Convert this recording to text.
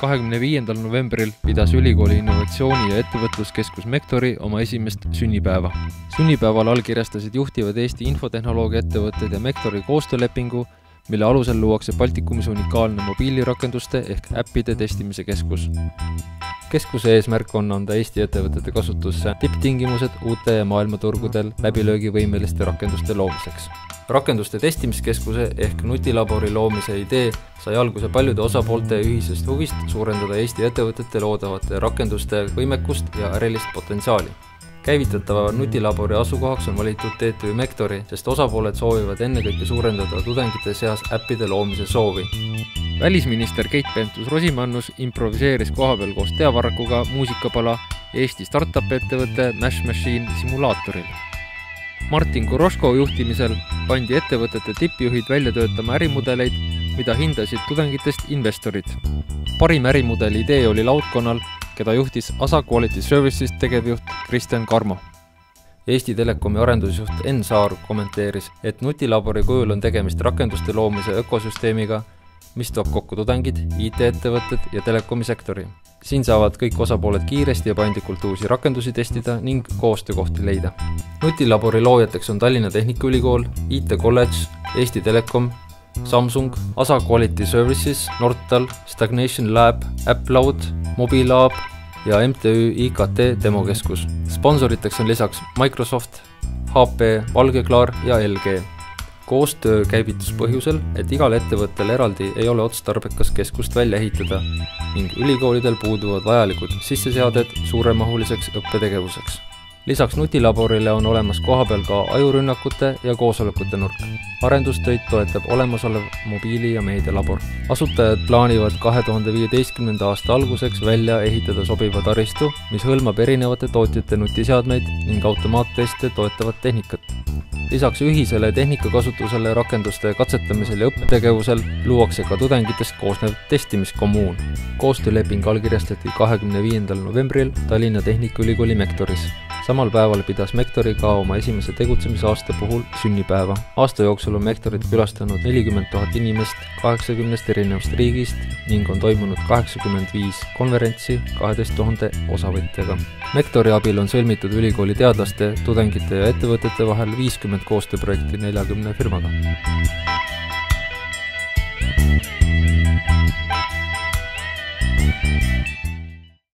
25. novembril pidas ülikooli innovatsiooni- ja ettevõtluskeskus Mektori oma esimest sünnipäeva. Sünnipäeval allkirjastasid juhtivad Eesti infotehnoloogia ettevõtted ja Mektori koostöölepingu, mille alusel luuakse Baltikumis unikaalne mobiilirakenduste ehk äppide testimise keskus. Keskuse eesmärk on anda Eesti ettevõtete kasutusse tipptingimused uute ja maailmaturgudel läbilöögivõimeliste rakenduste loomiseks. Rakenduste testimiskeskuse ehk nutilabori loomise idee sai alguse paljude osapoolte ühisest huvist suurendada Eesti ettevõtete loodavate rakenduste võimekust ja ärilist potentsiaali. Käivitatava nutilabori asukohaks on valitud TTÜ Mektori, sest osapooled soovivad ennekõike suurendada tudengite seas äppide loomise soovi. Välisminister Keit Pentus-Rosimannus improviseeris kohapeal koos Teavarrakuga muusikapala Eesti startup-ettevõtte Mash Machine simulaatoril. Martin Kuroško juhtimisel pandi ettevõtete tippjuhid välja töötama ärimudeleid, mida hindasid tudengitest investorid. Parim ärimudeli idee oli laudkonnal, keda juhtis ASA Quality Services tegevjuht Kristjan Karmo. Eesti Telekomi arendusjuht Enn Saar kommenteeris, et nutilabori kujul on tegemist rakenduste loomise ökosüsteemiga, mis toob kokku tudengid, IT-ettevõtted ja telekomisektori. Siin saavad kõik osapooled kiiresti ja paindlikult uusi rakendusi testida ning koostöökohti leida. Nutilabori loojateks on Tallinna Tehnikaülikool, IT College, Eesti Telekom, Samsung, ASA Quality Services, Nortal, Stagnation Lab, AppLoud, Mobilab ja MTÜ IKT demokeskus. Sponsoriteks on lisaks Microsoft, HP, Valgeklaar ja LG. Koostöö käivitus põhjusel, et igal ettevõttel eraldi ei ole otstarbekas keskust välja ehitada ning ülikoolidel puuduvad vajalikud sisseseaded suuremahuliseks õppetegevuseks. Lisaks nutilaborile on olemas kohapeal ka ajurünnakute ja koosolekute nurk. Arendustöid toetab olemasolev mobiili- ja meedialabor. Asutajad plaanivad 2015. aasta alguseks välja ehitada sobiva taristu, mis hõlmab erinevate tootjate nutiseadmeid ning automaatteste toetavat tehnikat. Lisaks ühisele tehnikakasutusele rakenduste katsetamisel ja õppetegevusel luuakse ka tudengitest koosnev testimiskommuun. Koostööleping allkirjastati 25. novembril Tallinna Tehnikaülikooli Mektoris. Samal päeval pidas Mektori ka oma esimese tegutsemisaasta puhul sünnipäeva. Aasta jooksul on Mektorit külastanud 40 000 inimest 80 erinevast riigist ning on toimunud 85 konverentsi 12 000 osavõtjaga. Mektori abil on sõlmitud ülikooli teadlaste, tudengite ja ettevõtete vahel 50 koostööprojekti 40 firmaga.